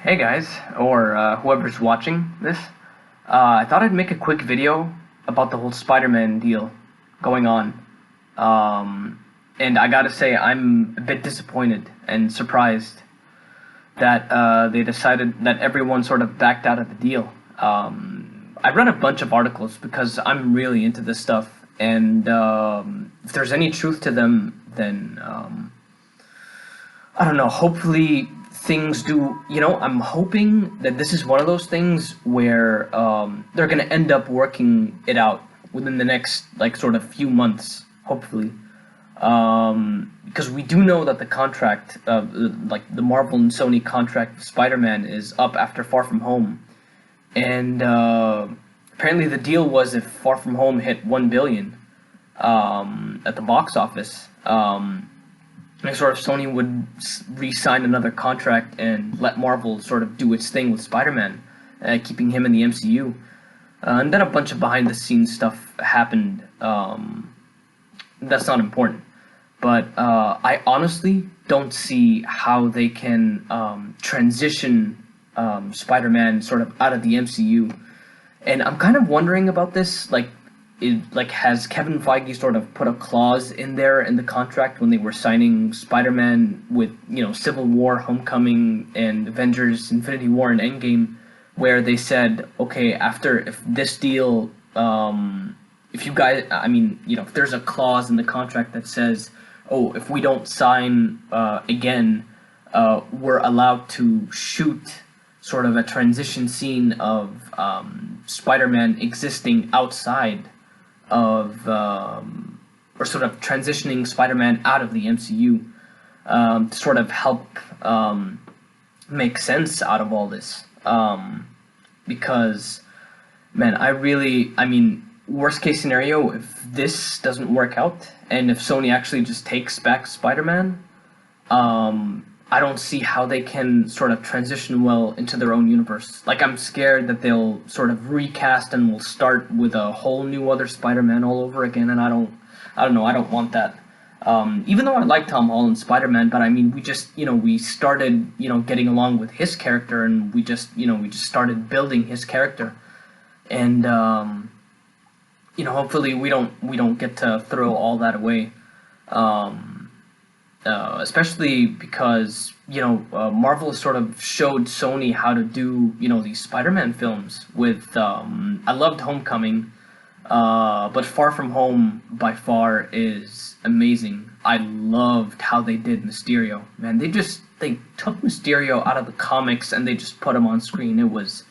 Hey guys, or whoever's watching this, I thought I'd make a quick video about the whole Spider-Man deal going on. And I gotta say, I'm a bit disappointed and surprised that they decided that everyone sort of backed out of the deal. I read a bunch of articles because I'm really into this stuff, and if there's any truth to them, then I don't know, hopefully things do, I'm hoping that this is one of those things where they're going to end up working it out within the next, sort of few months, hopefully. Because we do know that the contract, the Marvel and Sony contract with Spider-Man is up after Far From Home. And apparently the deal was if Far From Home hit $1 billion at the box office, sort of Sony would re-sign another contract and let Marvel sort of do its thing with Spider-Man, keeping him in the MCU. And then a bunch of behind-the-scenes stuff happened. That's not important. But I honestly don't see how they can transition Spider-Man sort of out of the MCU. And I'm kind of wondering about this, has Kevin Feige sort of put a clause in there in the contract when they were signing Spider-Man with, Civil War, Homecoming, and Avengers, Infinity War, and Endgame, where they said, okay, if this deal, if you guys, if there's a clause in the contract that says, oh, if we don't sign again, we're allowed to shoot sort of a transition scene of Spider-Man existing outside of, or sort of transitioning Spider-Man out of the MCU to sort of help make sense out of all this. Because, man, worst case scenario, if this doesn't work out, and if Sony actually just takes back Spider-Man, I don't see how they can sort of transition well into their own universe. I'm scared that they'll sort of recast and we'll start with a whole new other Spider-Man all over again, and I don't want that. Even though I like Tom Holland's Spider-Man, but we started, getting along with his character, and we just started building his character. And, hopefully we don't get to throw all that away. Especially because, Marvel sort of showed Sony how to do, these Spider-Man films with, I loved Homecoming, but Far From Home by far is amazing. I loved how they did Mysterio. Man, they took Mysterio out of the comics and they just put him on screen. It was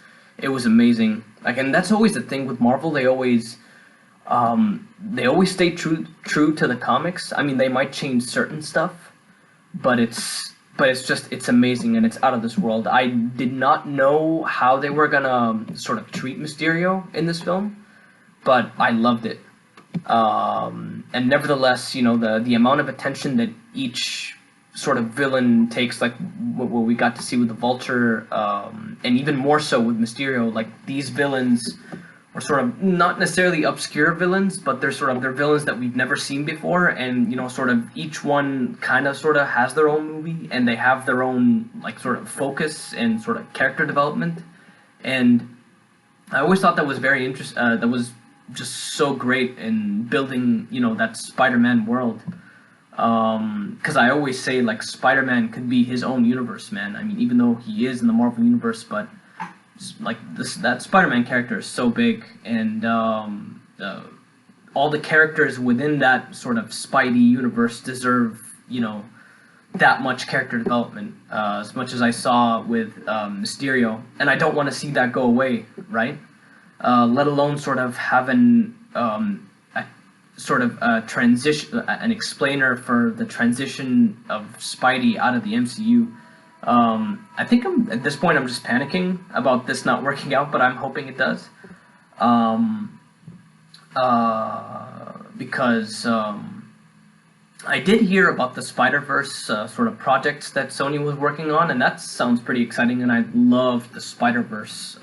amazing. And that's always the thing with Marvel. They always stay true to the comics. They might change certain stuff, but it's amazing and it's out of this world. I did not know how they were gonna sort of treat Mysterio in this film, but I loved it. And nevertheless, the amount of attention that each sort of villain takes, like what we got to see with the Vulture, and even more so with Mysterio, these villains are sort of not necessarily obscure villains, but they're villains that we've never seen before, and sort of each one kind of sort of has their own movie, and they have their own sort of focus and sort of character development. And I always thought that was very interesting. That was just so great in building that Spider-Man world. Because I always say Spider-Man could be his own universe, man. Even though he is in the Marvel universe, but that Spider-Man character is so big, and all the characters within that sort of Spidey universe deserve that much character development, as much as I saw with Mysterio, and I don't want to see that go away, right? Let alone sort of having a sort of transition, an explainer for the transition of Spidey out of the MCU. I think at this point I'm just panicking about this not working out, but I'm hoping it does. Because I did hear about the Spider-Verse sort of projects that Sony was working on, and that sounds pretty exciting, and I loved the Spider-Verse,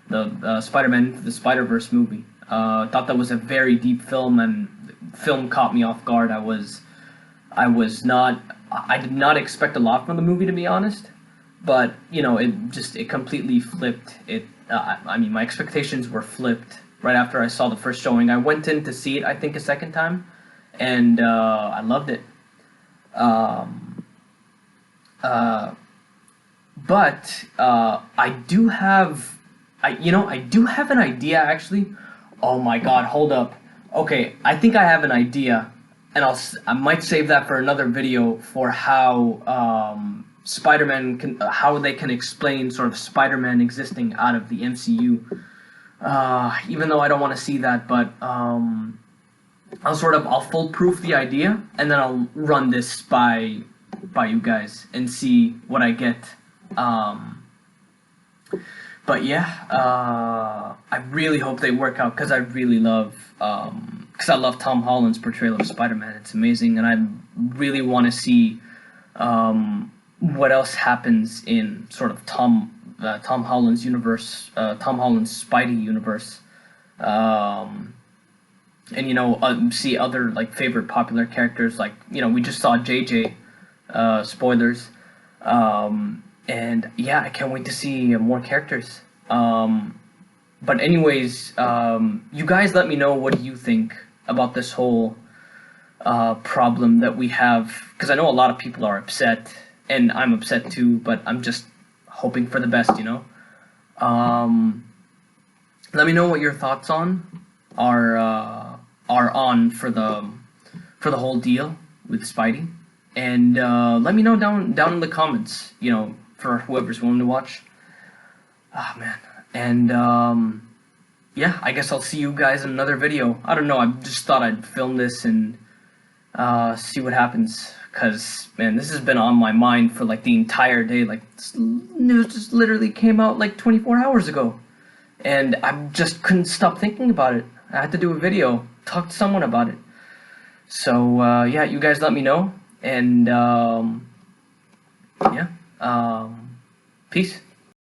the Spider-Man the Spider-Verse movie. Thought that was a very deep film, and the film caught me off guard. I did not expect a lot from the movie, to be honest, but you know, it completely flipped. I mean, my expectations were flipped right after I saw the first showing. I went in to see it, I think, a second time, and I loved it. Um, uh, but I do have, I do have an idea actually. Oh my God, hold up. Okay, I think I have an idea, and I might save that for another video for how Spider-Man can, how they can explain sort of Spider-Man existing out of the MCU. Even though I don't want to see that, but I'll foolproof the idea, and then I'll run this by you guys and see what I get. Um, but yeah, I really hope they work out because I really love because I love Tom Holland's portrayal of Spider-Man. It's amazing, and I really want to see what else happens in sort of Tom Holland's universe, Tom Holland's Spidey universe. And see other like favorite popular characters, like we just saw JJ, spoilers, and yeah, I can't wait to see more characters. But anyways, you guys let me know, what do you think about this whole problem that we have, because I know a lot of people are upset and I'm upset too, but I'm just hoping for the best. Let me know what your thoughts are on for the whole deal with Spidey, and let me know down in the comments. For whoever's willing to watch. Ah, man, and yeah, I guess I'll see you guys in another video. I don't know. I just thought I'd film this and see what happens. Cause man, this has been on my mind for like the entire day. Like this news just literally came out like 24 hours ago, and I just couldn't stop thinking about it. I had to do a video, talk to someone about it. So yeah, you guys let me know, and yeah, peace.